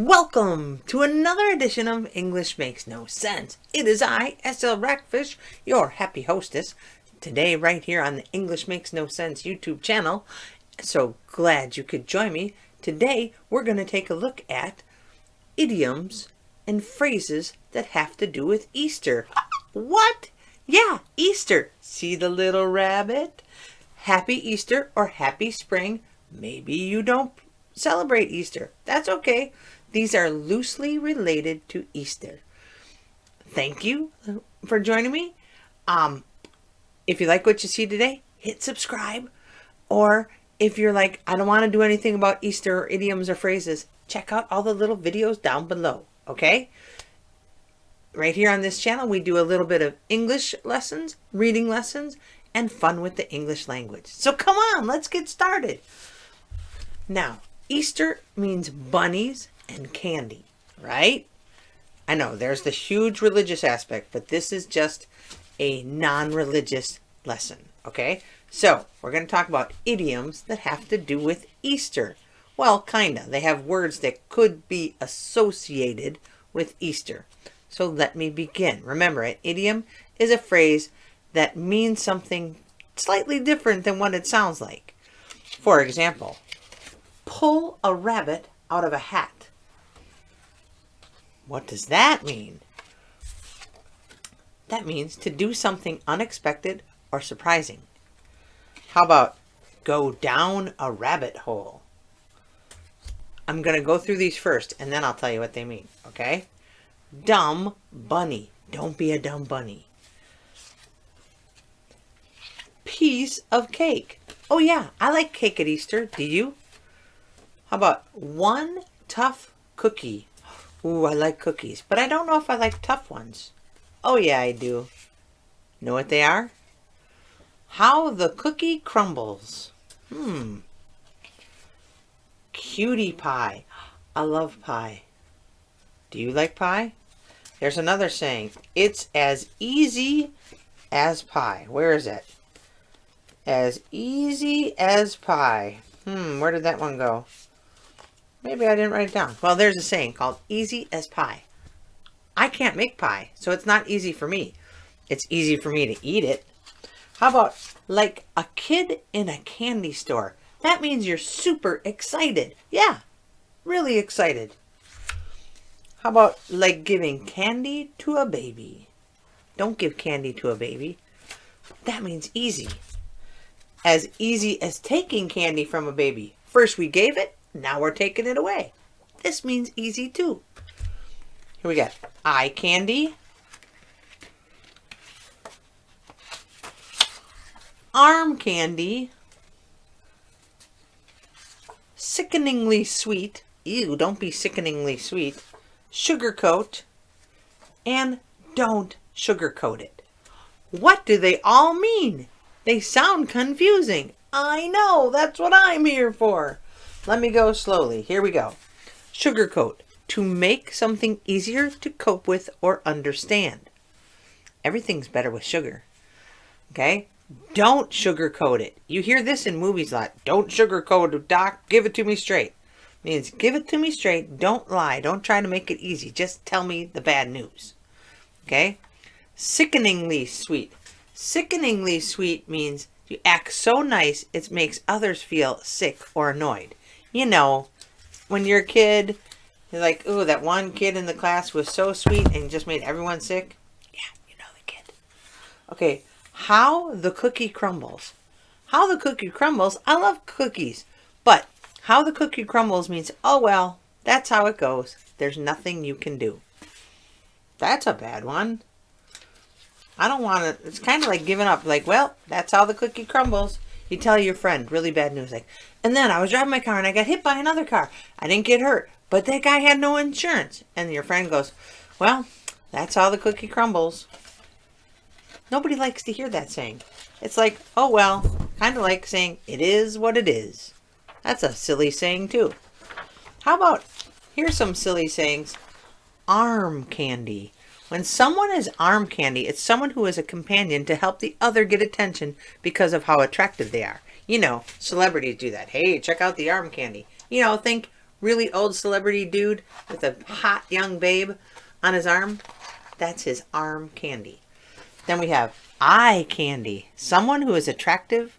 Welcome to another edition of English Makes No Sense. It is I, S.L. Rackfish, your happy hostess, today right here on the English Makes No Sense YouTube channel. So glad you could join me. Today we're going to take a look at idioms and phrases that have to do with Easter. What? Yeah, Easter. See the little rabbit? Happy Easter or happy spring. Maybe you don't celebrate Easter. That's okay. These are loosely related to Easter. Thank you for joining me. If you like what you see today, hit subscribe. Or if you're like, I don't want to do anything about Easter or idioms or phrases, check out all the little videos down below. Okay? Right here on this channel, we do a little bit of English lessons, reading lessons, and fun with the English language. So come on, let's get started. Now, Easter means bunnies and candy, right? I know there's the huge religious aspect, but this is just a non-religious lesson, okay? So we're going to talk about idioms that have to do with Easter. Well, kinda. They have words that could be associated with Easter. So let me begin. Remember, an idiom is a phrase that means something slightly different than what it sounds like. For example, pull a rabbit out of a hat. What does that mean? That means to do something unexpected or surprising. How about go down a rabbit hole? I'm going to go through these first and then I'll tell you what they mean, okay? Dumb bunny. Don't be a dumb bunny. Piece of cake. Oh yeah, I like cake at Easter. Do you? How about one tough cookie? Ooh, I like cookies, but I don't know if I like tough ones. Oh yeah, I do. Know what they are? How the cookie crumbles. Cutie pie. I love pie. Do you like pie? There's another saying. It's as easy as pie. Where is it? As easy as pie. Where did that one go? Maybe I didn't write it down. Well, there's a saying called easy as pie. I can't make pie, so it's not easy for me. It's easy for me to eat it. How about like a kid in a candy store? That means you're super excited. Yeah, really excited. How about like giving candy to a baby? Don't give candy to a baby. That means easy. As easy as taking candy from a baby. First we gave it, now we're taking it away. This means easy too. Here we got eye candy, arm candy, sickeningly sweet. Ew, don't be sickeningly sweet. Sugarcoat, and don't sugarcoat it. What do they all mean? They sound confusing. I know, that's what I'm here for. Let me go slowly. Here we go. Sugarcoat, to make something easier to cope with or understand. Everything's better with sugar. Okay? Don't sugarcoat it. You hear this in movies a lot. Don't sugarcoat it, Doc. Give it to me straight. Means give it to me straight. Don't lie. Don't try to make it easy. Just tell me the bad news. Okay? Sickeningly sweet. Sickeningly sweet means you act so nice it makes others feel sick or annoyed. You know, when you're a kid, you're like, ooh, that one kid in the class was so sweet and just made everyone sick. Yeah, you know the kid. Okay, how the cookie crumbles. How the cookie crumbles. I love cookies, but how the cookie crumbles means, oh well, that's how it goes. There's nothing you can do. That's a bad one. I don't want to, it's kind of like giving up. Like, well, that's how the cookie crumbles. You tell your friend, really bad news, like, and then I was driving my car and I got hit by another car. I didn't get hurt, but that guy had no insurance. And your friend goes, well, that's how the cookie crumbles. Nobody likes to hear that saying. It's like, oh well, kind of like saying, it is what it is. That's a silly saying too. How about, here's some silly sayings. Arm candy. When someone is arm candy, it's someone who is a companion to help the other get attention because of how attractive they are. You know, celebrities do that. Hey, check out the arm candy. You know, think really old celebrity dude with a hot young babe on his arm, that's his arm candy. Then we have eye candy, someone who is attractive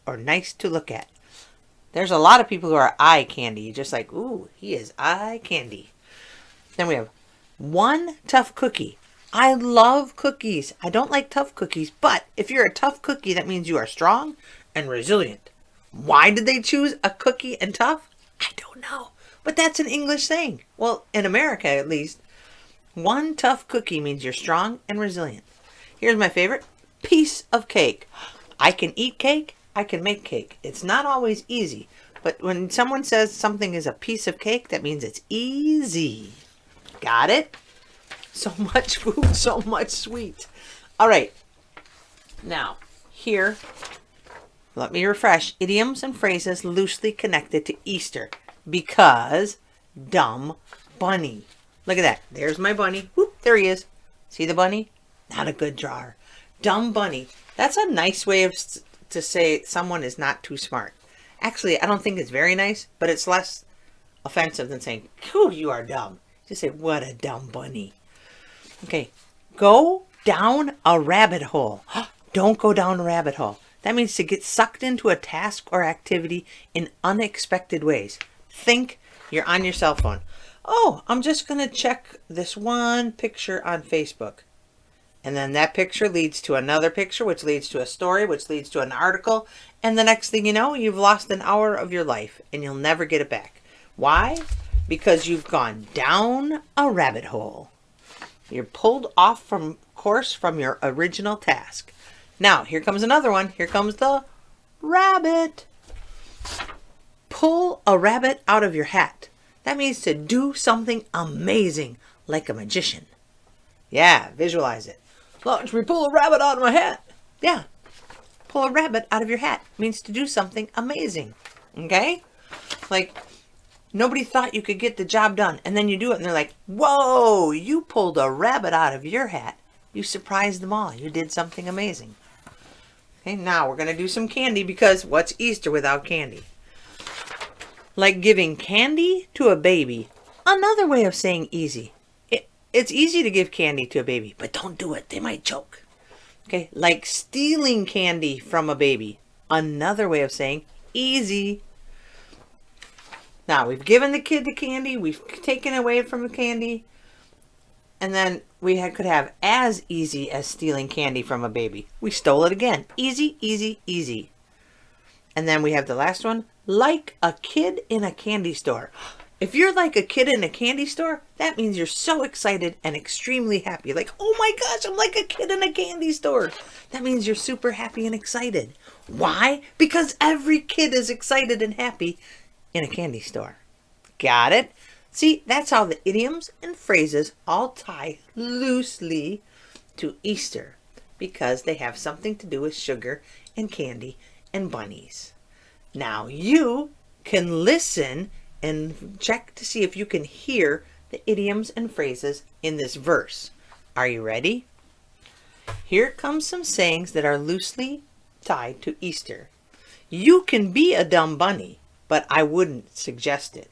or nice to look at. There's a lot of people who are eye candy, just like, ooh, he is eye candy. Then we have one tough cookie. I love cookies. I don't like tough cookies, but if you're a tough cookie, that means you are strong and resilient. Why did they choose a cookie and tough? I don't know, but that's an English saying. Well, in America at least. One tough cookie means you're strong and resilient. Here's my favorite, piece of cake. I can eat cake. I can make cake. It's not always easy, but when someone says something is a piece of cake, that means it's easy. Got it? So much food, so much sweet. All right. Now, here, let me refresh. Idioms and phrases loosely connected to Easter because dumb bunny. Look at that. There's my bunny. Whoop, there he is. See the bunny? Not a good drawer. Dumb bunny. That's a nice way to say someone is not too smart. Actually, I don't think it's very nice, but it's less offensive than saying, "Phew, you are dumb." Just say, "What a dumb bunny." Okay, go down a rabbit hole. Don't go down a rabbit hole. That means to get sucked into a task or activity in unexpected ways. Think you're on your cell phone. Oh, I'm just going to check this one picture on Facebook. And then that picture leads to another picture, which leads to a story, which leads to an article. And the next thing you know, you've lost an hour of your life and you'll never get it back. Why? Because you've gone down a rabbit hole. You're pulled off from course from your original task. Now, here comes another one. Here comes the rabbit. Pull a rabbit out of your hat. That means to do something amazing, like a magician. Yeah, visualize it. Watch me pull a rabbit out of my hat. Yeah, pull a rabbit out of your hat means to do something amazing. Okay? Like, nobody thought you could get the job done, and then you do it, and they're like, "Whoa, you pulled a rabbit out of your hat. You surprised them all. You did something amazing." Okay, now we're going to do some candy because what's Easter without candy? Like giving candy to a baby. Another way of saying easy. It's easy to give candy to a baby, but don't do it. They might choke. Okay, like stealing candy from a baby. Another way of saying easy. Now, we've given the kid the candy. We've taken away from the candy. And then we could have as easy as stealing candy from a baby. We stole it again. Easy, easy, easy. And then we have the last one. Like a kid in a candy store. If you're like a kid in a candy store, that means you're so excited and extremely happy. Like, oh my gosh, I'm like a kid in a candy store. That means you're super happy and excited. Why? Because every kid is excited and happy in a candy store. Got it? See, that's how the idioms and phrases all tie loosely to Easter because they have something to do with sugar and candy and bunnies. Now you can listen and check to see if you can hear the idioms and phrases in this verse. Are you ready? Here comes some sayings that are loosely tied to Easter. You can be a dumb bunny, but I wouldn't suggest it.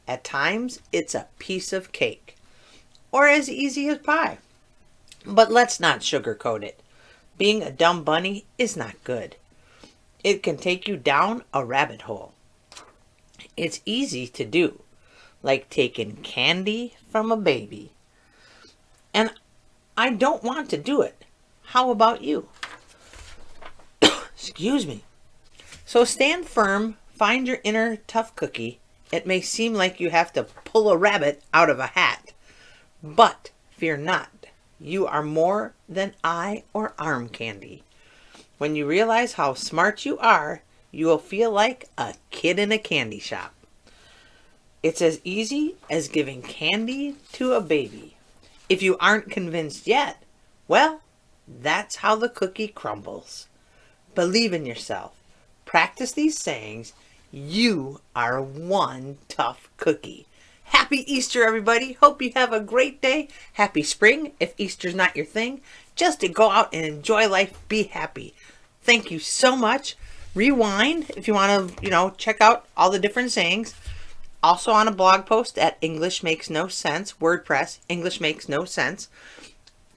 At times, it's a piece of cake, or as easy as pie. But let's not sugarcoat it. Being a dumb bunny is not good. It can take you down a rabbit hole. It's easy to do, like taking candy from a baby. And I don't want to do it. How about you? Excuse me. So stand firm, find your inner tough cookie. It may seem like you have to pull a rabbit out of a hat, but fear not. You are more than eye or arm candy. When you realize how smart you are, you will feel like a kid in a candy shop. It's as easy as giving candy to a baby. If you aren't convinced yet, well, that's how the cookie crumbles. Believe in yourself. Practice these sayings. You are one tough cookie. Happy Easter, everybody. Hope you have a great day. Happy spring, if Easter's not your thing. Just to go out and enjoy life. Be happy. Thank you so much. Rewind if you want to, check out all the different sayings. Also on a blog post at English Makes No Sense, WordPress, English Makes No Sense.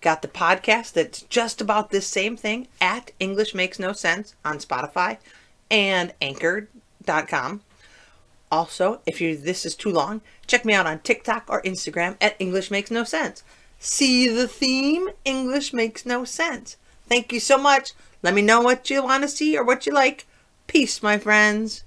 Got the podcast that's just about this same thing at English Makes No Sense on Spotify and Anchor.com. Also, if this is too long, check me out on TikTok or Instagram at English Makes No Sense. See the theme? English Makes No Sense. Thank you so much. Let me know what you want to see or what you like. Peace, my friends.